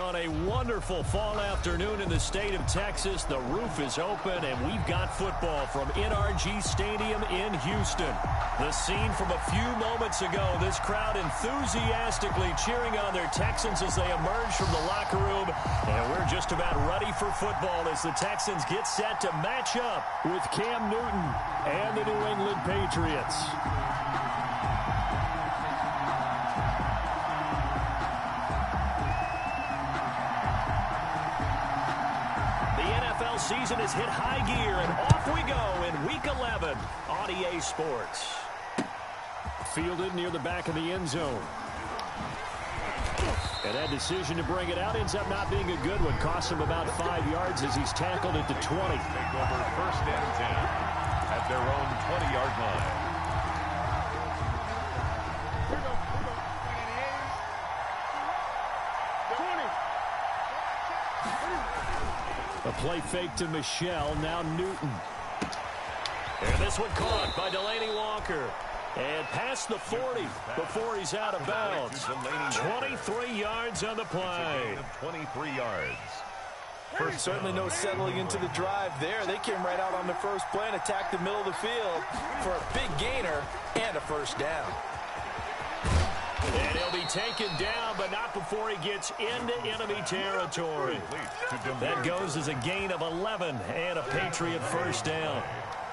On a wonderful fall afternoon in the state of Texas, the roof is open, and we've got football from NRG Stadium in Houston. The scene from a few moments ago, this crowd enthusiastically cheering on their Texans as they emerge from the locker room. And we're just about ready for football as the Texans get set to match up with Cam Newton and the New England Patriots. Season has hit high gear, and off we go in Week 11 on EA Sports. Fielded near the back of the end zone. And that decision to bring it out ends up not being a good one. Costs him about 5 yards as he's tackled at the 20. Take over first and 10 at their own 20-yard line. A play fake to Michelle, now Newton. And this one caught by Delaney Walker. And past the 40 before he's out of bounds. 23 yards on the play. 23 yards. Certainly no settling into the drive there. They came right out on the first play and attacked the middle of the field for a big gainer and a first down. And he'll be taken down, but not before he gets into enemy territory. That goes as a gain of 11 and a Patriot first down.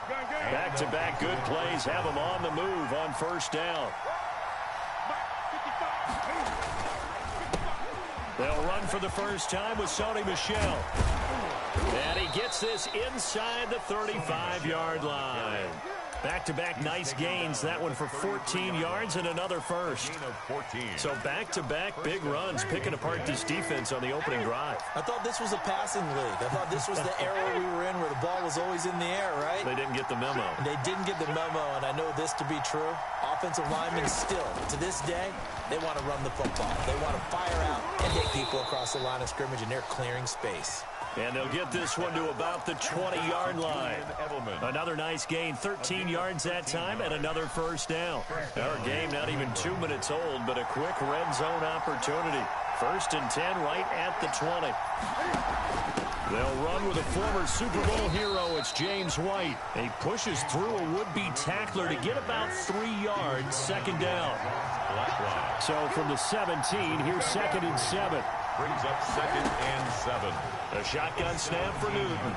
Back-to-back good plays have him on the move on first down. They'll run for the first time with Sony Michel. And he gets this inside the 35-yard line. Back-to-back nice gains. That one for 14 yards and another first. So back-to-back big runs, picking apart this defense on the opening drive. I thought this was a passing league. I thought this was the era we were in where the ball was always in the air, right? They didn't get the memo. They didn't get the memo, and I know this to be true. Offensive linemen still, to this day, they want to run the football. They want to fire out and hit people across the line of scrimmage, and they're clearing space. And they'll get this one to about the 20-yard line. Another nice gain, 13 yards that time, and another first down. Our game not even 2 minutes old, but a quick red zone opportunity. First and 10 right at the 20. They'll run with a former Super Bowl hero. It's James White. He pushes through a would-be tackler to get about 3 yards, second down. So from the 17, here's second and 7. Brings up second and 7. A shotgun snap for Newton.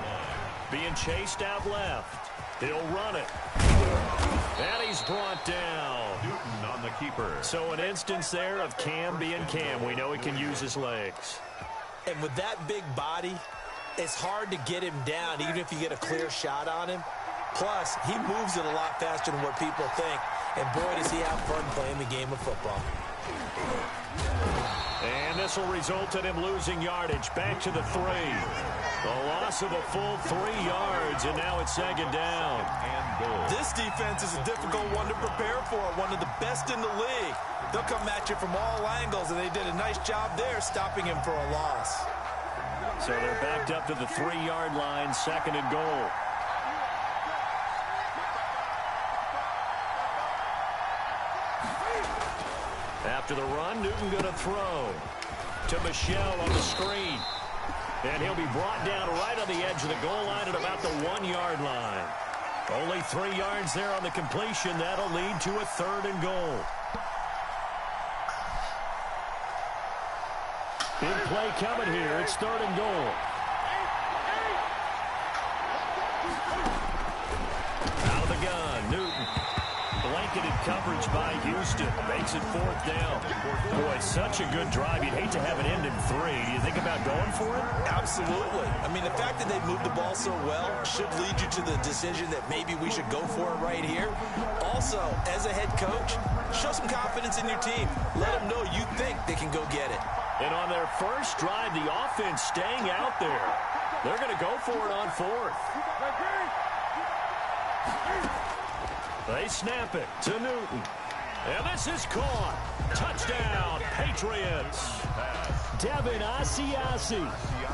Being chased out left. He'll run it. And he's brought down. Newton on the keeper. So an instance there of Cam being Cam. We know he can use his legs. And with that big body, it's hard to get him down, even if you get a clear shot on him. Plus, he moves it a lot faster than what people think. And boy, does he have fun playing the game of football. And this will result in him losing yardage. Back to the 3. The loss of a full 3 yards, and now it's second down. This defense is a difficult one to prepare for, one of the best in the league. They'll come at you from all angles, and they did a nice job there stopping him for a loss. So they're backed up to the 3-yard line, second and goal. After the run, Newton going to throw to Michel on the screen. And he'll be brought down right on the edge of the goal line at about the 1-yard line. Only 3 yards there on the completion. That'll lead to a third and goal. Big play coming here. It's third and goal. Out of the gun, Newton. Blanketed coverage by Houston. Makes it fourth down. Boy, such a good drive. You'd hate to have it end in 3. Do you think about going for it? Absolutely. I mean, the fact that they moved the ball so well should lead you to the decision that maybe we should go for it right here. Also, as a head coach, show some confidence in your team. Let them know you think they can go get it. And on their first drive, the offense staying out there. They're going to go for it on fourth. They snap it to Newton. And this is caught. Touchdown, Patriots. Devin Asiasi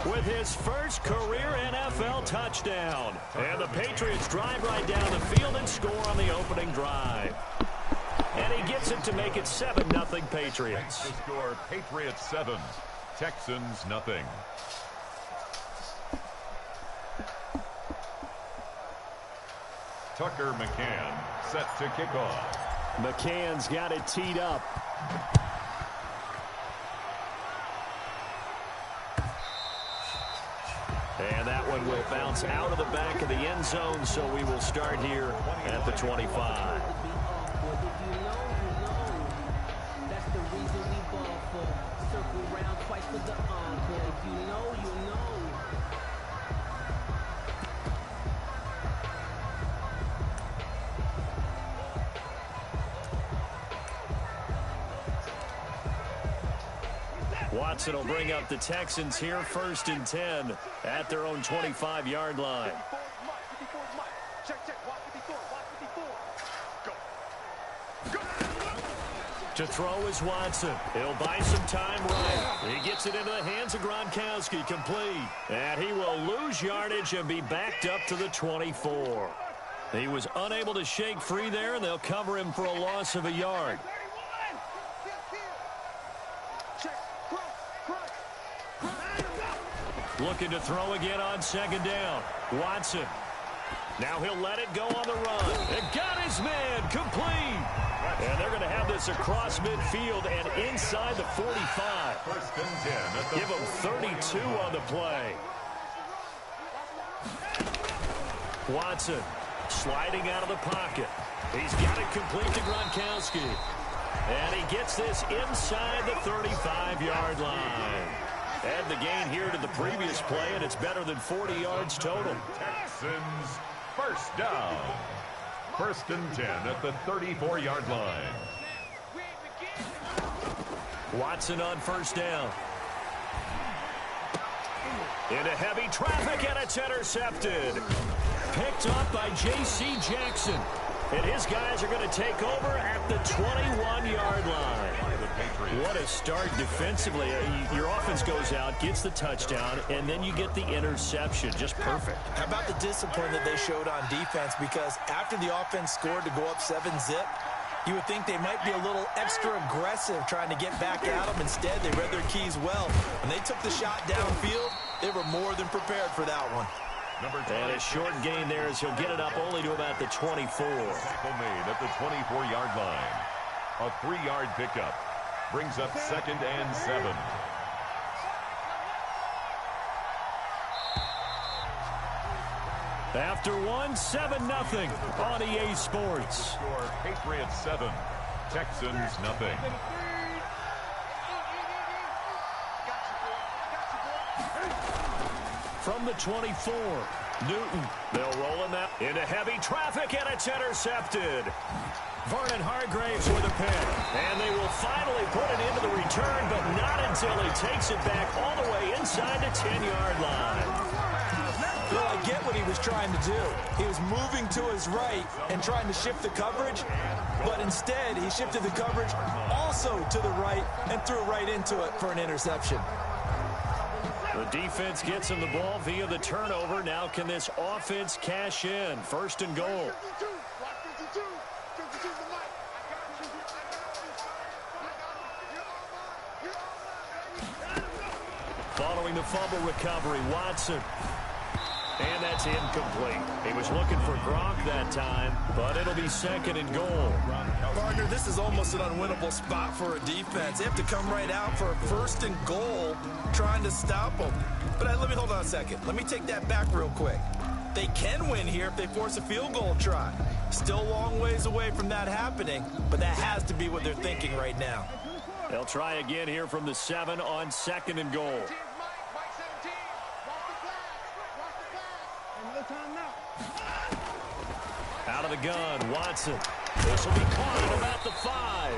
with his first career NFL touchdown. And the Patriots drive right down the field and score on the opening drive. And he gets it to make it 7-0 Patriots. The score, Patriots 7, Texans nothing. Tucker McCann set to kick off. McCann's got it teed up. And that one will bounce out of the back of the end zone, so we will start here at the 25. Watson will bring up the Texans here, 1st and 10 at their own 25-yard line. To throw is Watson. He'll buy some time right. He gets it into the hands of Gronkowski, complete. And he will lose yardage and be backed up to the 24. He was unable to shake free there, and they'll cover him for a loss of a yard. Looking to throw again on 2nd down. Watson. Now he'll let it go on the run. It got his man, complete. And they're going to have this across midfield and inside the 45. 1st and 10. Give him 32 on the play. Watson sliding out of the pocket. He's got it complete to Gronkowski. And he gets this inside the 35-yard line. Add the gain here to the previous play, and it's better than 40 yards total. Texans 1st down. 1st and 10 at the 34-yard line. Watson on 1st down. Into heavy traffic, and it's intercepted. Picked up by J.C. Jackson. And his guys are going to take over at the 21-yard line. What a start defensively. Your offense goes out, gets the touchdown, and then you get the interception. Just perfect. How about the discipline that they showed on defense? Because after the offense scored to go up 7-zip, you would think they might be a little extra aggressive trying to get back at them. Instead, they read their keys well. When they took the shot downfield, they were more than prepared for that one. And a short gain there as he'll get it up only to about the 24. Tackle made at the 24-yard line. A 3-yard pickup brings up 2nd and 7. After 7-0 on EA Sports. Score Patriots 7, Texans nothing. From the 24, Newton. They'll roll him out into heavy traffic, and it's intercepted. Vernon Hargraves with a pick. And they will finally put it into the return, but not until he takes it back all the way inside the 10-yard line. Well, I get what he was trying to do. He was moving to his right and trying to shift the coverage, but instead he shifted the coverage also to the right and threw right into it for an interception. The defense gets him the ball via the turnover. Now can this offense cash in? 1st and goal. Following the fumble recovery, Watson. And that's incomplete. He was looking for Gronk that time, but it'll be 2nd and goal. Partner, this is almost an unwinnable spot for a defense. They have to come right out for a 1st and goal trying to stop them. But let me hold on a second. Let me take that back real quick. They can win here if they force a field goal try. Still a long ways away from that happening, but that has to be what they're thinking right now. They'll try again here from the 7 on 2nd and goal. Out of the gun, Watson. This will be caught at about the 5.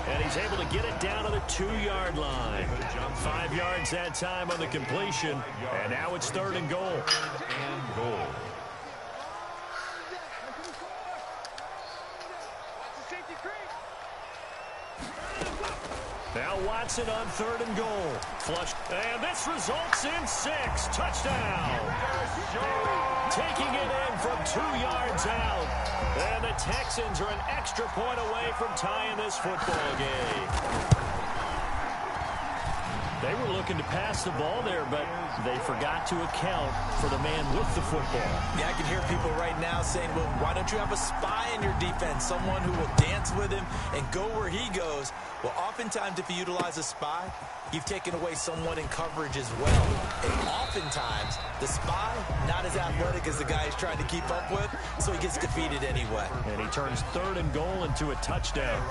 And he's able to get it down to the 2-yard line. 5 yards that time on the completion. And now it's 3rd and goal. Now Watson on 3rd and goal. Flush. And this results in 6. Touchdown. Taking it in from 2 yards out. And the Texans are an extra point away from tying this football game. They were looking to pass the ball there, but they forgot to account for the man with the football. Yeah, I can hear people right now saying, well, why don't you have a spy in your defense, someone who will dance with him and go where he goes? Well, oftentimes if you utilize a spy, you've taken away someone in coverage as well. And oftentimes, the spy, not as athletic as the guy he's trying to keep up with, so he gets defeated anyway. And he turns 3rd and goal into a touchdown.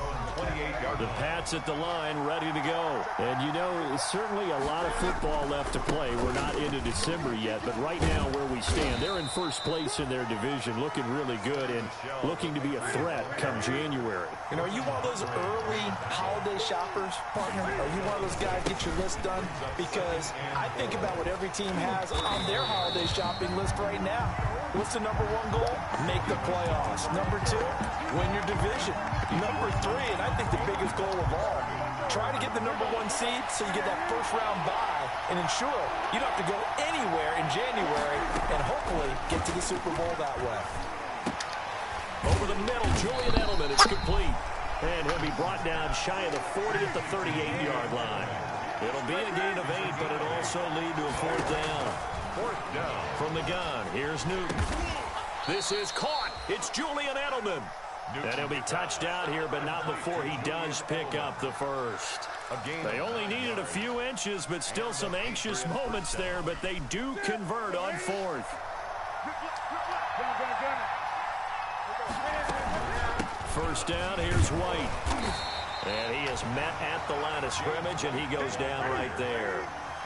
The Pats at the line, ready to go. And, you know, certainly a lot of football left to play. We're not into December yet, but right now where we stand, they're in first place in their division, looking really good and looking to be a threat come January. You know, are you one of those early holiday shoppers, partner? Are you one of those guys get your list done? Because I think about what every team has on their holiday shopping list right now. What's the number 1 goal? Make the playoffs. Number 2, win your division. Number 3, and I think the biggest goal of all, try to get the number 1 seed so you get that first-round bye and ensure you don't have to go anywhere in January and hopefully get to the Super Bowl that way. Over the middle, Julian Edelman is complete. And he'll be brought down shy of the 40 at the 38-yard line. It'll be a gain of 8, but it'll also lead to a 4th down. 4th down. From the gun, here's Newton. This is caught. It's Julian Edelman. And he'll be touched out here, but not before he does pick up the first. They only needed a few inches, but still some anxious moments there, but they do convert on 4th. First down, here's White. And he is met at the line of scrimmage, and he goes down right there.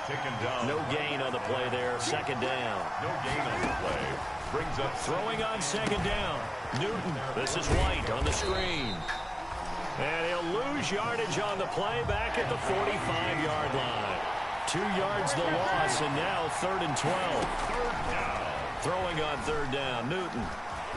Taken down. No gain on the play there. 2nd down. No gain on the play. Brings up throwing on 2nd down. Newton. This is White on the screen. And he'll lose yardage on the play back at the 45-yard line. 2 yards the loss, and now 3rd and 12. 3rd down. Throwing on 3rd down. Newton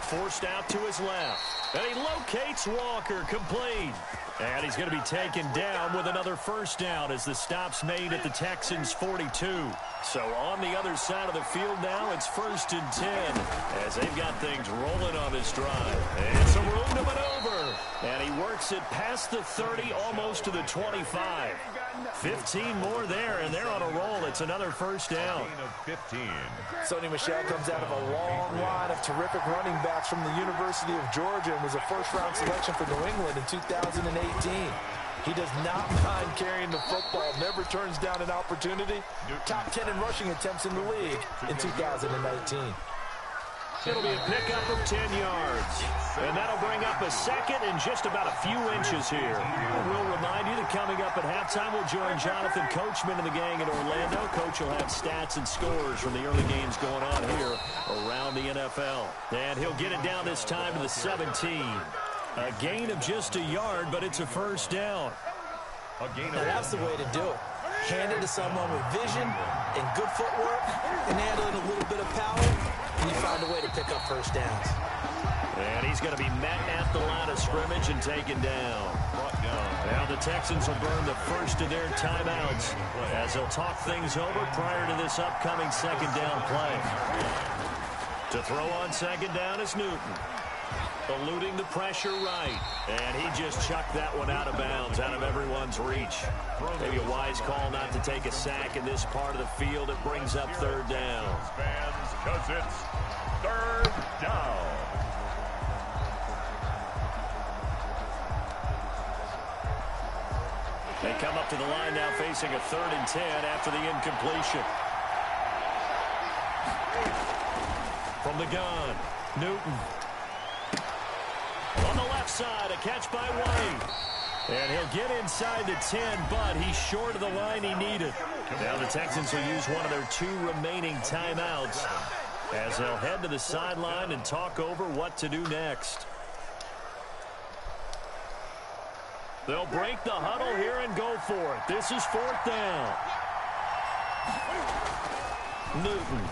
forced out to his left. And he locates Walker, complete. And he's going to be taken down with another first down as the stop's made at the Texans' 42. So on the other side of the field now, it's 1st and 10 as they've got things rolling on this drive. And some room to maneuver. And he works it past the 30, almost to the 25. 15 more there, and they're on a roll. It's another first down. 15. Sony Michel comes out of a long line of terrific running backs from the University of Georgia and was a first-round selection for New England in 2018. He does not mind carrying the football, never turns down an opportunity. Top 10 in rushing attempts in the league in 2019. It'll be a pickup of 10 yards. And that'll bring up a 2nd and just about a few inches here. And we'll remind you that coming up at halftime, we'll join Jonathan Coachman and the gang in Orlando. Coach will have stats and scores from the early games going on here around the NFL. And he'll get it down this time to the 17. A gain of just a yard, but it's a first down. Now that's the way to do it. Hand it to someone with vision and good footwork and handle it a little bit of power, and you find a way to pick up first downs. And he's going to be met at the line of scrimmage and taken down. Now the Texans will burn the first of their timeouts as they'll talk things over prior to this upcoming 2nd down play. To throw on 2nd down is Newton. Eluding the pressure right. And he just chucked that one out of bounds, out of everyone's reach. Maybe a wise call not to take a sack in this part of the field. It brings up 3rd down. Fans, because it's 3rd down. They come up to the line now facing a 3rd and 10 after the incompletion. From the gun, Newton. On the left side, a catch by White. And he'll get inside the 10, but he's short of the line he needed. Now the Texans will use one of their 2 remaining timeouts as they'll head to the sideline and talk over what to do next. They'll break the huddle here and go for it. This is 4th down. Newton.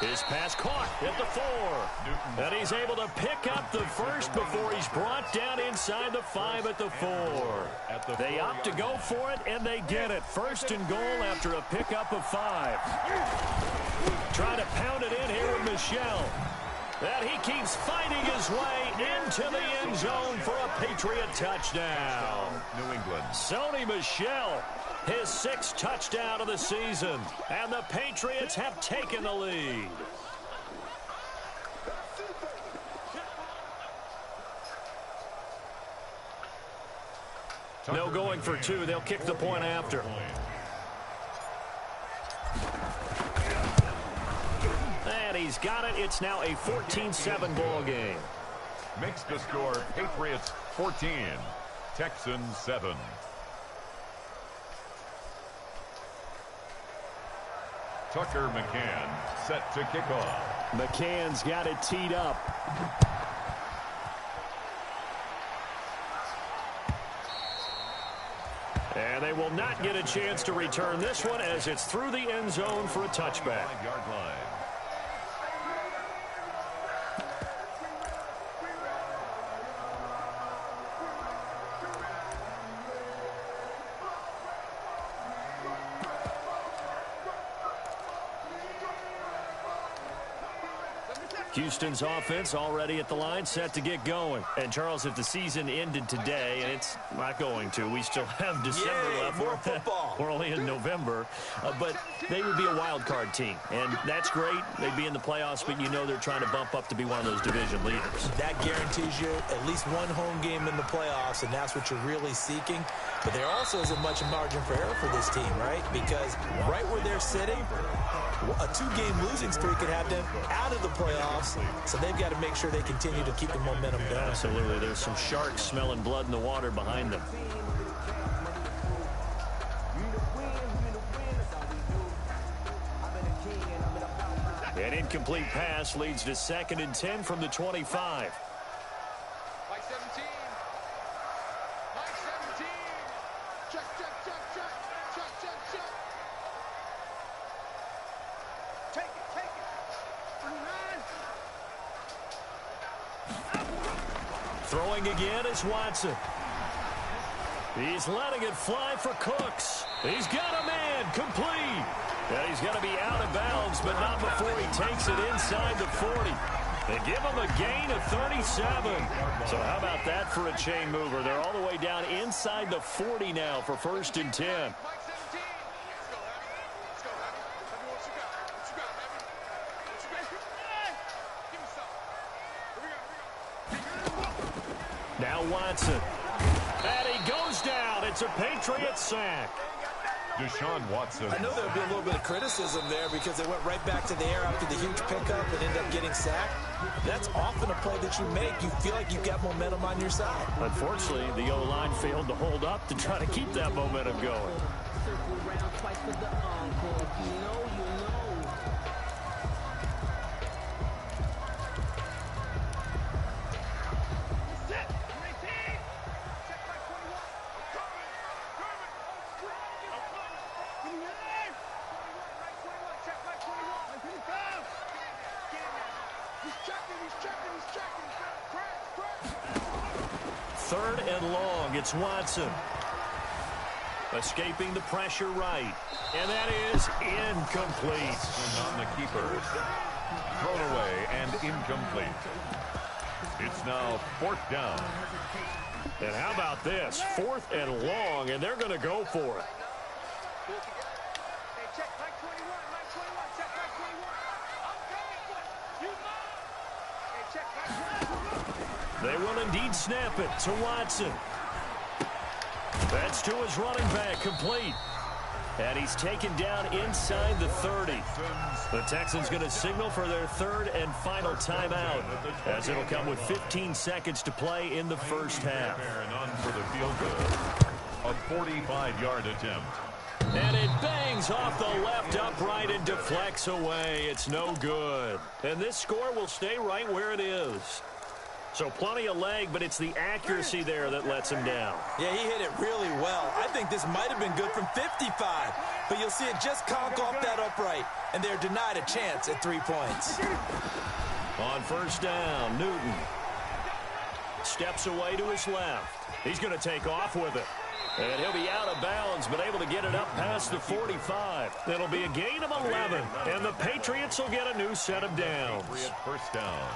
His pass caught at the 4. And he's able to pick up the first before he's brought down inside the 5 at the 4. They opt to go for it, and they get it. 1st and goal after a pickup of 5. Trying to pound it in here with Michel. And he keeps fighting his way into the end zone for a Patriot touchdown. New England. Sony Michel His 6th touchdown of the season. And the Patriots have taken the lead. No going for 2. They'll kick the point after. And he's got it. It's now a 14-7 ball game. Makes the score Patriots 14, Texans 7. Tucker McCann set to kick off. McCann's got it teed up. And they will not get a chance to return this one as it's through the end zone for a touchback. 5-yard line. Houston's offense already at the line, set to get going. And, Charles, if the season ended today, and it's not going to, we still have December left. More football. We're only in November. But they would be a wild card team. And that's great. They'd be in the playoffs, but you know they're trying to bump up to be one of those division leaders. That guarantees you at least one home game in the playoffs, and that's what you're really seeking. But there also isn't much margin for error for this team, right? Because right where they're sitting, a 2-game losing streak could have them out of the playoffs, so they've got to make sure they continue to keep the momentum going. Absolutely. There's some sharks smelling blood in the water behind them. An incomplete pass leads to 2nd and 10 from the 25. Throwing again is Watson. He's letting it fly for Cooks. He's got a man complete. And he's going to be out of bounds, but not before he takes it inside the 40. They give him a gain of 37. So how about that for a chain mover? They're all the way down inside the 40 now for 1st and 10. Now Watson. And he goes down. It's a Patriot sack. Deshaun Watson. I know there would be a little bit of criticism there because they went right back to the air after the huge pickup and ended up getting sacked. That's often a play that you make. You feel like you've got momentum on your side. Unfortunately, the O-line failed to hold up to try to keep that momentum going. Third and long, it's Watson. Escaping the pressure right. And that is incomplete. On the keeper. Thrown away and incomplete. It's now 4th down. And how about this? 4th and long, and they're going to go for it. They will indeed snap it to Watson. That's to his running back, complete. And he's taken down inside the 30. The Texans going to signal for their 3rd and final timeout, as it'll come with 15 seconds to play in the first half. And on for the field goal. A 45-yard attempt. And it bangs off the left upright and deflects away. It's no good. And this score will stay right where it is. So plenty of leg, but it's the accuracy there that lets him down. Yeah, he hit it really well. I think this might have been good from 55, but you'll see it just conk off that upright, and they're denied a chance at 3 points. On 1st down, Newton steps away to his left. He's going to take off with it. And he'll be out of bounds, but able to get it up past the 45. It'll be a gain of 11, and the Patriots will get a new set of downs. 1st down.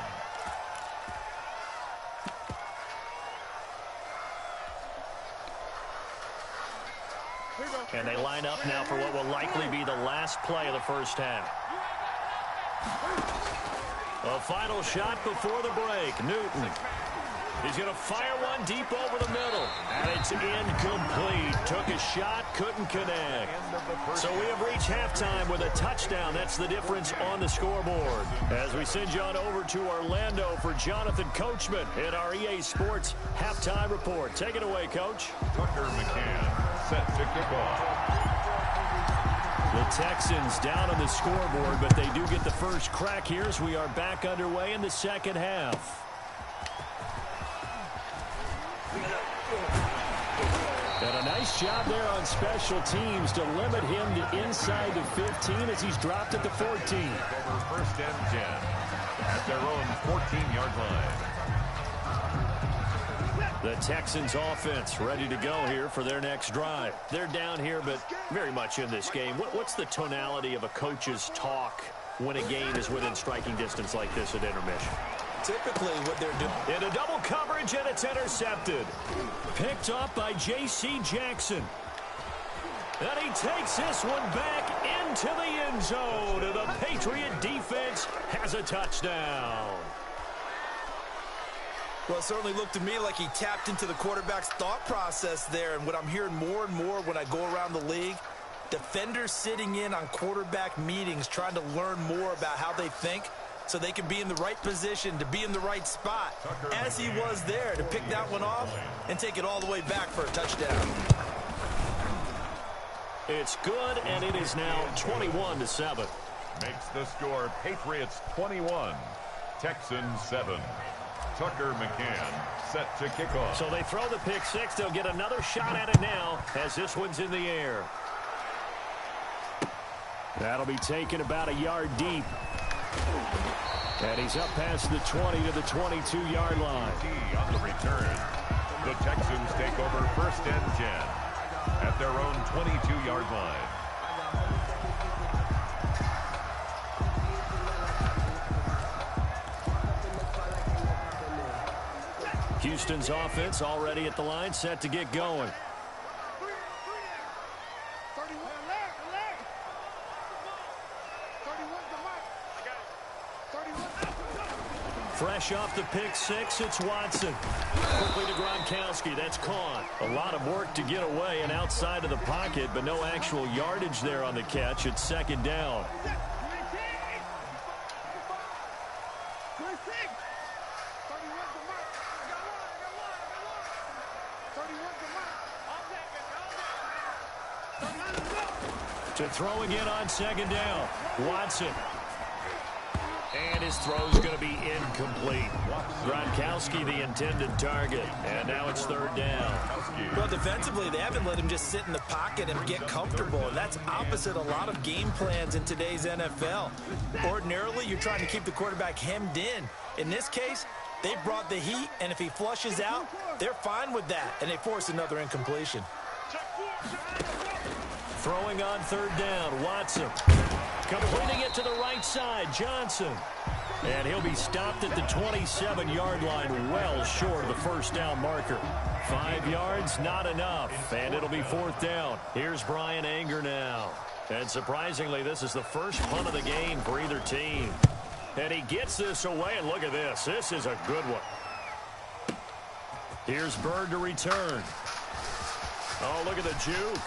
Here we go. And they line up now for what will likely be the last play of the first half. A final shot before the break. Newton. He's going to fire one deep over the middle. And it's incomplete. Took a shot, couldn't connect. So we have reached halftime with a touchdown. That's the difference on the scoreboard. As we send you on over to Orlando for Jonathan Coachman in our EA Sports Halftime Report. Take it away, Coach. Tucker McCann set to kick off. The Texans down on the scoreboard, but they do get the first crack here as we are back underway in the second half. And a nice job there on special teams to limit him to inside the 15 as he's dropped at the 14. Over first and 10 at their own 14-yard line. The Texans offense ready to go here for their next drive. They're down here, but very much in this game. What's the tonality of a coach's talk when a game is within striking distance like this at intermission? Typically what they're doing. In a double coverage, and it's intercepted. Picked up by J.C. Jackson. And he takes this one back into the end zone. And the Patriot defense has a touchdown. Well, it certainly looked to me like he tapped into the quarterback's thought process there. And what I'm hearing more and more when I go around the league, defenders sitting in on quarterback meetings trying to learn more about how they think, so they can be in the right position to be in the right spot, as he was there to pick that one off and take it all the way back for a touchdown. It's good, and it is now 21-7. Makes the score Patriots 21, Texans 7. Tucker McCann set to kick off. So they throw the pick six. They'll get another shot at it now as this one's in the air. That'll be taken about a yard deep. And he's up past the 20 to the 22-yard line. On the return, the Texans take over first and 10 at their own 22-yard line. Houston's offense already at the line, set to get going. Fresh off the pick six, it's Watson. Quickly to Gronkowski, that's caught. A lot of work to get away and outside of the pocket, but no actual yardage there on the catch. It's second down. To throw again on second down, Watson. And his throw's going to be incomplete. Gronkowski, the intended target. And now it's third down. Well, defensively, they haven't let him just sit in the pocket and get comfortable. And that's opposite a lot of game plans in today's NFL. Ordinarily, you're trying to keep the quarterback hemmed in. In this case, they brought the heat, and if he flushes out, they're fine with that. And they force another incompletion. Throwing on third down, Watson. Completing it to the right side, Johnson. And he'll be stopped at the 27-yard line, well short of the first down marker. 5 yards, not enough, and it'll be fourth down. Here's Brian Anger now. And surprisingly, this is the first punt of the game for either team. And he gets this away, and look at this. This is a good one. Here's Bird to return. Oh, look at the juke.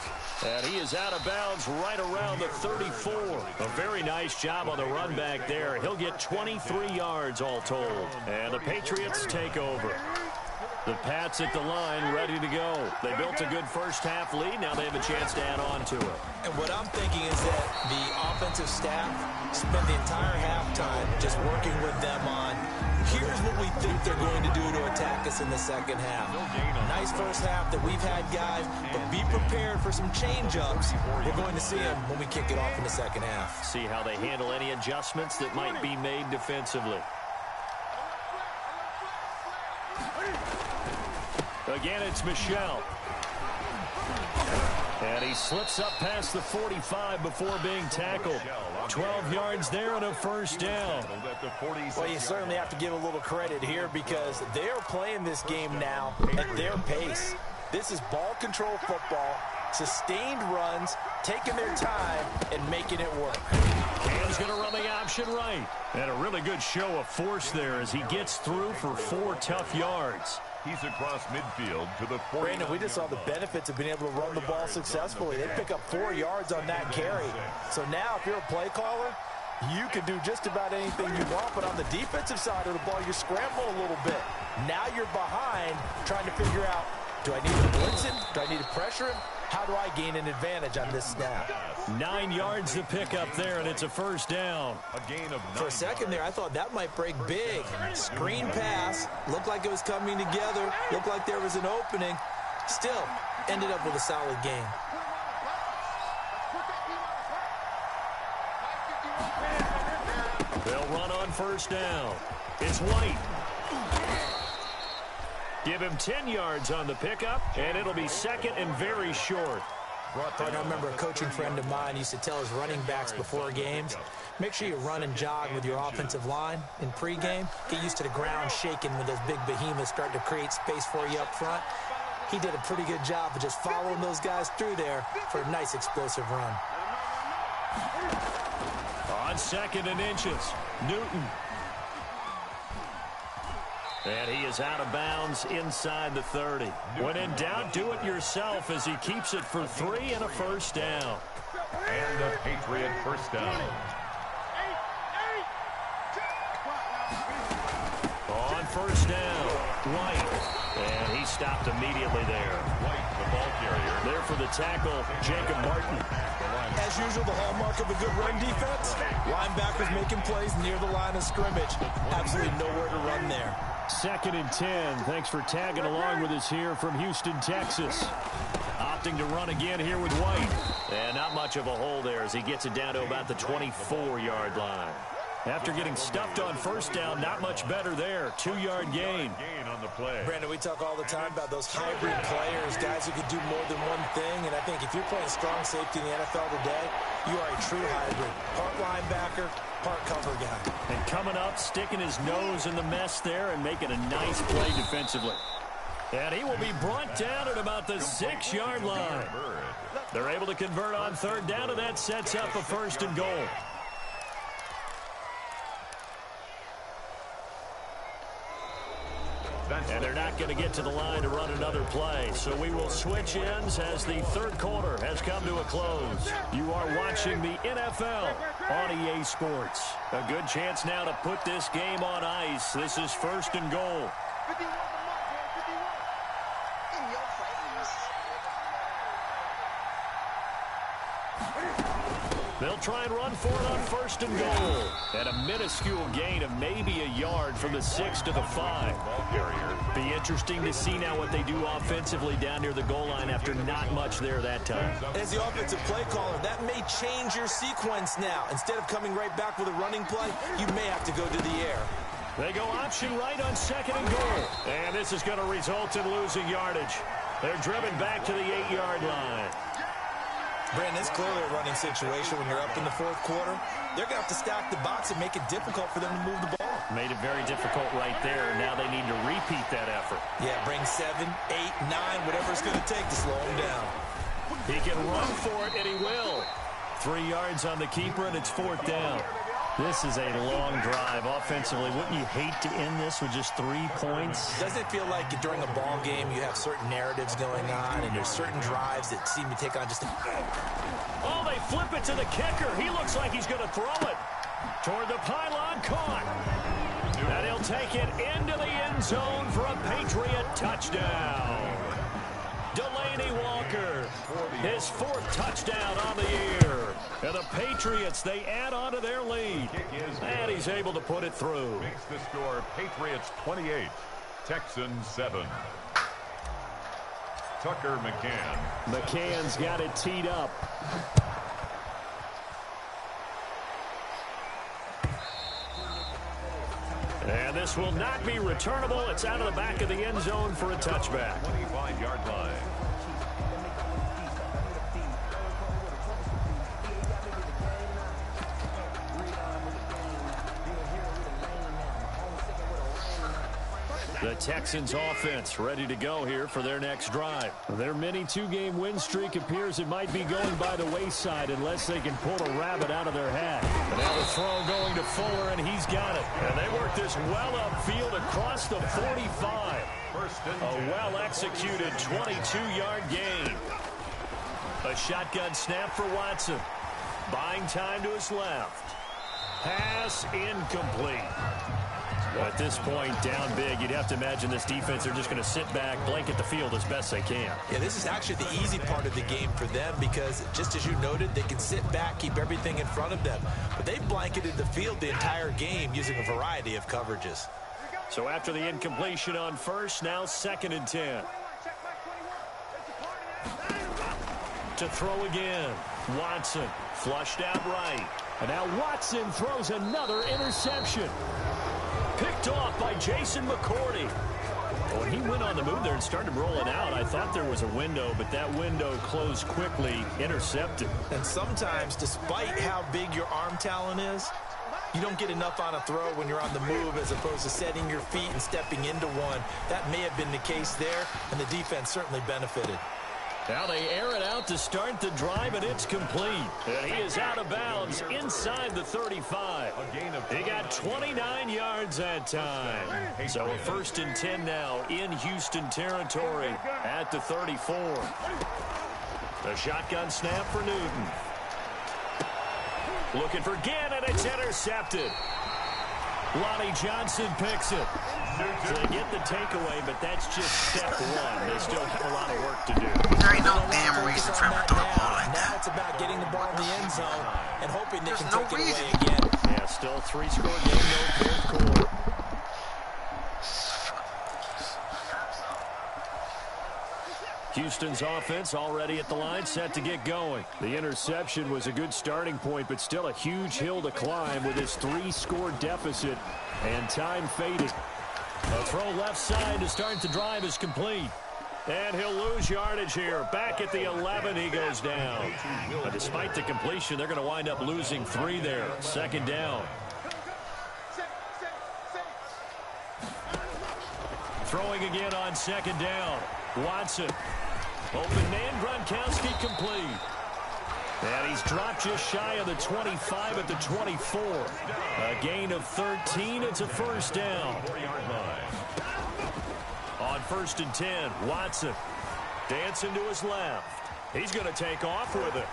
And he is out of bounds right around the 34. A very nice job on the run back there. He'll get 23 yards all told. And the Patriots take over. The Pats at the line ready to go. They built a good first half lead. Now they have a chance to add on to it. And what I'm thinking is that the offensive staff spent the entire halftime just working with them on, here's what we think they're going to do to attack us in the second half. Nice first half that we've had, guys, but be prepared for some change-ups. We're going to see them when we kick it off in the second half. See how they handle any adjustments that might be made defensively. Again, it's Michel. And he slips up past the 45 before being tackled. 12 yards there and a first down. Well, you certainly have to give a little credit here because they're playing this game now at their pace. This is ball control football. Sustained runs, taking their time, and making it work. Cam's going to run the option right. And a really good show of force there as he gets through for 4 tough yards. He's across midfield to the 40. Brandon, we just saw the benefits of being able to run the ball successfully. They pick up 4 yards on that carry. So now if you're a play caller, you can do just about anything you want. But on the defensive side of the ball, you scramble a little bit. Now you're behind trying to figure out, do I need to blitz him? Do I need to pressure him? How do I gain an advantage on this snap? 9 yards to pick up there, and it's a first down. A gain of 9 For a second there, I thought that might break big. Screen pass. Looked like it was coming together. Looked like there was an opening. Still, ended up with a solid game. They'll run on first down. It's White. Give him 10 yards on the pickup, and it'll be second and very short. I remember a coaching friend of mine used to tell his running backs before games, make sure you run and jog with your offensive line in pregame. Get used to the ground shaking when those big behemoths start to create space for you up front. He did a pretty good job of just following those guys through there for a nice explosive run. On second and inches, Newton. And he is out of bounds inside the 30. When in doubt, do it yourself as he keeps it for 3 and a first down. And a Patriot first down. On first down, White. And he stopped immediately there. White, the ball carrier. There for the tackle, Jacob Martin. As usual, the hallmark of a good run defense, linebackers making plays near the line of scrimmage. Absolutely nowhere to run there. Second and 10. Thanks for tagging along with us here from Houston, Texas. Opting to run again here with White. And not much of a hole there as he gets it down to about the 24-yard line. After getting stuffed on first down, not much better there. 2-yard gain. Gain on the play. Brandon, we talk all the time about those hybrid players, guys who can do more than one thing. And I think if you're playing strong safety in the NFL today, you are a true hybrid. Part linebacker, part cover guy. And coming up, sticking his nose in the mess there and making a nice play defensively. And he will be brought down at about the 6-yard line. They're able to convert on third down, and that sets up a first and goal. And they're not going to get to the line to run another play. So we will switch ends as the third quarter has come to a close. You are watching the NFL on EA Sports. A good chance now to put this game on ice. This is first and goal. They'll try and run for it on first and goal. And a minuscule gain of maybe a yard from the 6 to the 5. Ball carrier. Be interesting to see now what they do offensively down near the goal line after not much there that time. As the offensive play caller, that may change your sequence now. Instead of coming right back with a running play, you may have to go to the air. They go option right on second and goal. And this is going to result in losing yardage. They're driven back to the 8-yard line. Brandon, it's clearly a running situation when you're up in the fourth quarter. They're going to have to stack the box and make it difficult for them to move the ball. Made it very difficult right there. Now they need to repeat that effort. Yeah, bring 7, 8, 9, whatever it's going to take to slow him down. He can run for it, and he will. 3 yards on the keeper, and it's fourth down. This is a long drive offensively. Wouldn't you hate to end this with just 3 points? Doesn't it feel like during a ball game you have certain narratives going on and there's certain drives that seem to take on just a... Oh, they flip it to the kicker. He looks like he's going to throw it. Toward the pylon, caught. And he'll take it into the end zone for a Patriot touchdown. Delaney Walker, his 4th touchdown on the year. And the Patriots, they add on to their lead. And he's able to put it through. Makes the score Patriots 28, Texans 7. Tucker McCann. McCann's got it teed up. And this will not be returnable. It's out of the back of the end zone for a touchback. 25-yard line. The Texans offense ready to go here for their next drive. Their mini two-game win streak appears it might be going by the wayside unless they can pull a rabbit out of their hat. And now the throw going to Fuller, and he's got it. And they work this well upfield across the 45. A well-executed 22-yard gain. A shotgun snap for Watson. Buying time to his left. Pass incomplete. At this point, down big, you'd have to imagine this defense are just going to sit back, blanket the field as best they can. Yeah, this is actually the easy part of the game for them because, just as you noted, they can sit back, keep everything in front of them. But they've blanketed the field the entire game using a variety of coverages. So after the incompletion on first, now 2nd and 10. To throw again. Watson flushed out right. And now Watson throws another interception. Picked off by Jason McCourty. When he went on the move there and started rolling out, I thought there was a window, but that window closed quickly, intercepted. And sometimes, despite how big your arm talent is, you don't get enough on a throw when you're on the move as opposed to setting your feet and stepping into one. That may have been the case there, and the defense certainly benefited. Now they air it out to start the drive, and it's complete. And he is out of bounds inside the 35. He got 29 yards that time. So a 1st and 10 now in Houston territory at the 34. The shotgun snap for Newton. Looking for Gann, and it's intercepted. Lonnie Johnson picks it. So they get the takeaway, but that's just step one. They still have a lot of work to do. There ain't no damn reason for him to throw the ball like that. Now it's about getting the ball in the end zone and hoping they can take it away again. Yeah, still 3-score game, no 4th quarter. Houston's offense already at the line, set to get going. The interception was a good starting point, but still a huge hill to climb with his 3-score deficit and time fading. A throw left side to start the drive is complete. And he'll lose yardage here. Back at the 11, he goes down. But despite the completion, they're going to wind up losing 3 there. 2nd down. Throwing again on 2nd down. Watson. Open man, Gronkowski complete. And he's dropped just shy of the 25 at the 24. A gain of 13. It's a 1st down. On 1st and 10, Watson dancing to his left. He's going to take off with it.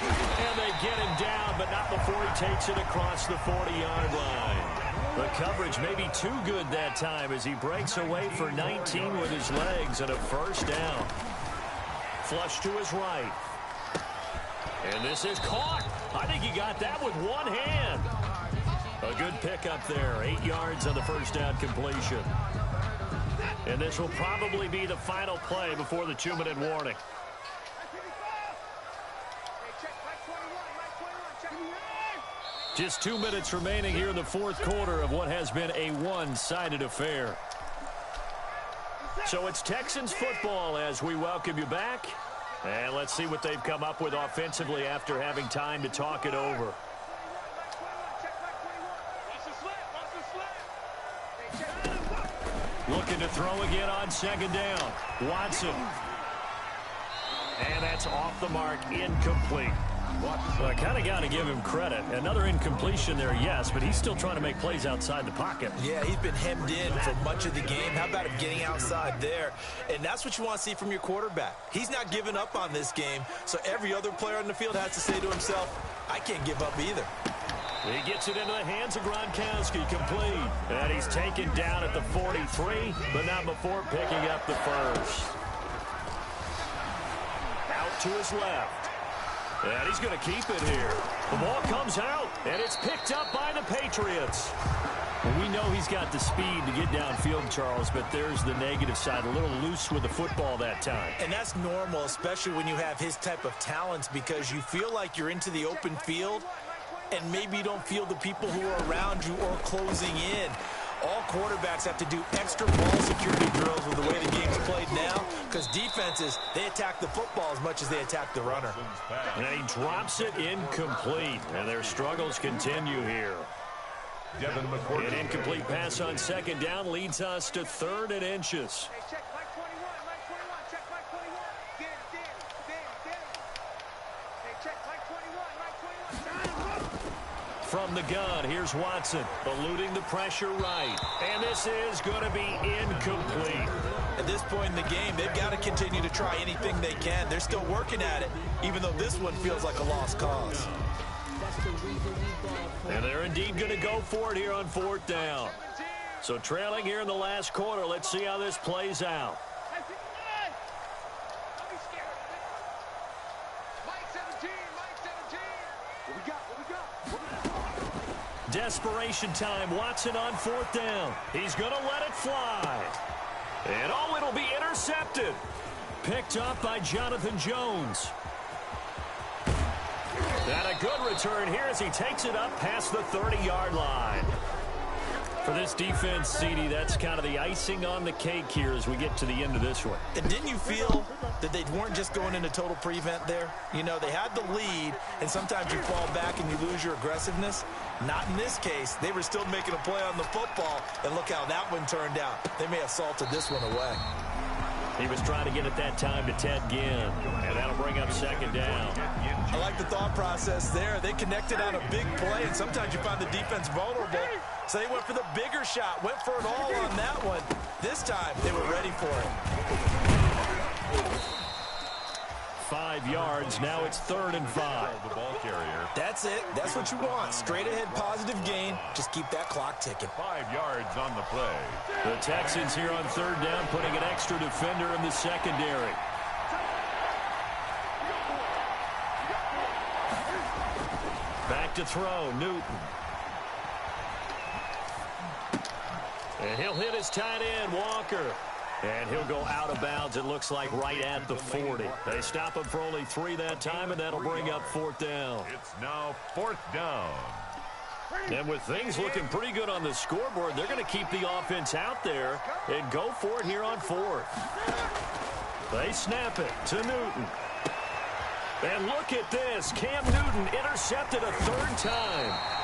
And they get him down, but not before he takes it across the 40-yard line. The coverage may be too good that time as he breaks away for 19 with his legs and a 1st down. Flush to his right. And this is caught. I think he got that with one hand. A good pickup there. 8 yards on the 1st down completion. And this will probably be the final play before the 2-minute warning. Just 2 minutes remaining here in the 4th quarter of what has been a one-sided affair. So it's Texans football as we welcome you back. And let's see what they've come up with offensively after having time to talk it over. Looking to throw again on 2nd down. Watson. And that's off the mark, incomplete. Well, I kind of got to give him credit. Another incompletion there, yes, but he's still trying to make plays outside the pocket. Yeah, he's been hemmed in for much of the game. How about him getting outside there? And that's what you want to see from your quarterback. He's not giving up on this game, so every other player on the field has to say to himself, I can't give up either. He gets it into the hands of Gronkowski, complete. And he's taken down at the 43, but not before picking up the 1st. Out to his left. And he's going to keep it here. The ball comes out, and it's picked up by the Patriots. Well, we know he's got the speed to get downfield, Charles, but there's the negative side. A little loose with the football that time. And that's normal, especially when you have his type of talents, because you feel like you're into the open field, and maybe you don't feel the people who are around you or closing in. All quarterbacks have to do extra ball security drills with the way the game's played now, because defenses, they attack the football as much as they attack the runner. And he drops it incomplete, and their struggles continue here. An incomplete pass on second down leads us to 3rd and inches. From the gun, here's Watson, eluding the pressure right. And this is going to be incomplete. At this point in the game, they've got to continue to try anything they can. They're still working at it, even though this one feels like a lost cause. And they're indeed going to go for it here on 4th down. So trailing here in the last quarter, let's see how this plays out. Desperation time. Watson on 4th down. He's going to let it fly. And oh, it'll be intercepted. Picked up by Jonathan Jones. And a good return here as he takes it up past the 30-yard line. For this defense, CD, that's kind of the icing on the cake here as we get to the end of this one. And didn't you feel that they weren't just going into total prevent there? You know, they had the lead, and sometimes you fall back and you lose your aggressiveness. Not in this case. They were still making a play on the football, and look how that one turned out. They may have salted this one away. He was trying to get at that time to Ted Ginn, and that'll bring up 2nd down. I like the thought process there. They connected on a big play, and sometimes you find the defense vulnerable. So they went for the bigger shot, went for it all on that one. This time, they were ready for it. 5 yards. Now it's 3rd and 5. The ball carrier. That's it. That's what you want. Straight ahead, positive gain. Just keep that clock ticking. 5 yards on the play. The Texans here on 3rd down, putting an extra defender in the secondary. Back to throw, Newton. And he'll hit his tight end, Walker. And he'll go out of bounds, it looks like, right at the 40. They stop him for only 3 that time, and that'll bring up 4th down. It's now 4th down. And with things looking pretty good on the scoreboard, they're going to keep the offense out there and go for it here on 4th. They snap it to Newton. And look at this. Cam Newton intercepted a 3rd time.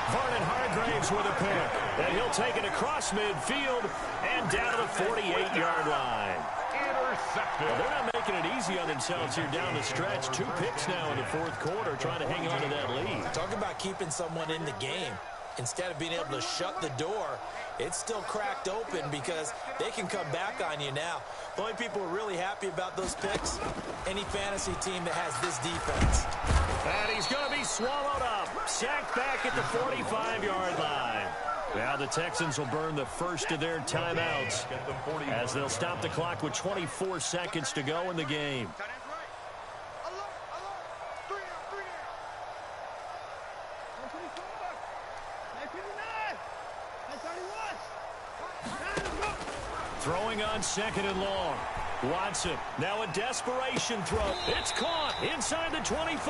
Vernon Hargreaves with a pick. And he'll take it across midfield and down to the 48-yard line. Intercepted. Well, they're not making it easy on themselves here down the stretch. 2 picks now in the 4th quarter, trying to hang on to that lead. Talk about keeping someone in the game. Instead of being able to shut the door, it's still cracked open because they can come back on you now. The only people who are really happy about those picks, any fantasy team that has this defense. And he's going to be swallowed up. Sacked back at the 45-yard line. Now the Texans will burn the first of their timeouts as they'll stop the clock with 24 seconds to go in the game. Throwing on 2nd and long. Watson, now a desperation throw. It's caught inside the 25.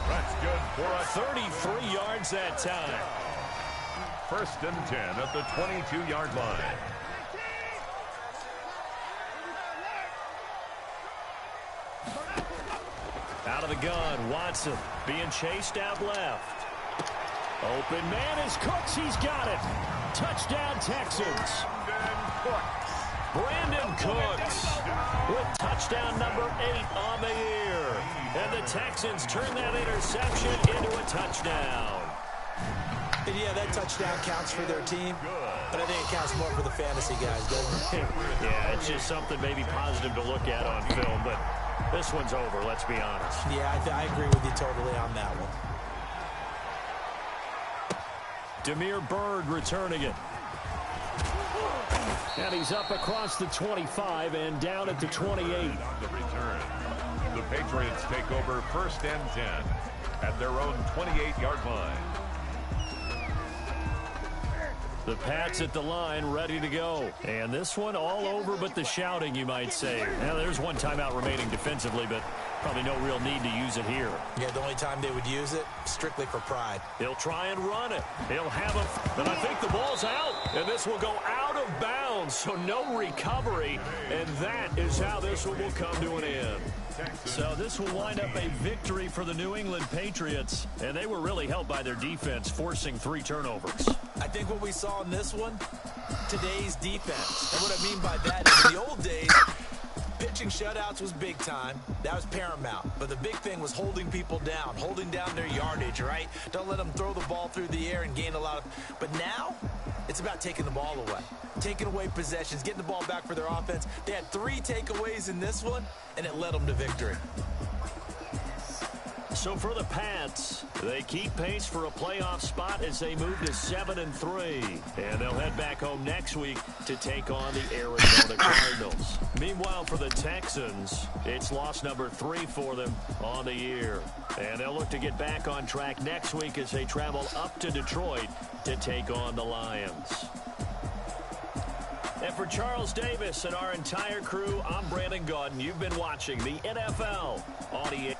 That's good for us. 33 yards that time. 1st and 10 at the 22-yard line. Out of the gun, Watson being chased out left. Open man is Cooks. He's got it. Touchdown, Texans. Brandon Cooks with touchdown number 8 on the year. And the Texans turn that interception into a touchdown. And yeah, that touchdown counts for their team, but I think it counts more for the fantasy guys, doesn't it? Yeah, it's just something maybe positive to look at on film, but this one's over, let's be honest. Yeah, I agree with you totally on that one. Damiere Byrd returning it. And he's up across the 25 and down at the 28. On the return, the Patriots take over 1st and 10 at their own 28-yard line. The Pats at the line, ready to go. And this one all over but the shouting, you might say. Now, there's one timeout remaining defensively, but probably no real need to use it here. Yeah, the only time they would use it, strictly for pride. He'll try and run it. He'll have a... And I think the ball's out. And this will go out of bounds, so no recovery. And that is how this one will come to an end. So this will wind up a victory for the New England Patriots, and they were really helped by their defense, forcing 3 turnovers. I think what we saw in this one, today's defense. And what I mean by that is in the old days, pitching shutouts was big time. That was paramount. But the big thing was holding people down, holding down their yardage, right? Don't let them throw the ball through the air and gain a lot of... But now, it's about taking the ball away. Taking away possessions, getting the ball back for their offense. They had 3 takeaways in this one, and it led them to victory. So for the Pats, they keep pace for a playoff spot as they move to 7-3. And they'll head back home next week to take on the Arizona Cardinals. Meanwhile, for the Texans, it's loss number 3 for them on the year. And they'll look to get back on track next week as they travel up to Detroit to take on the Lions. And for Charles Davis and our entire crew, I'm Brandon Gaudin. You've been watching the NFL on EA.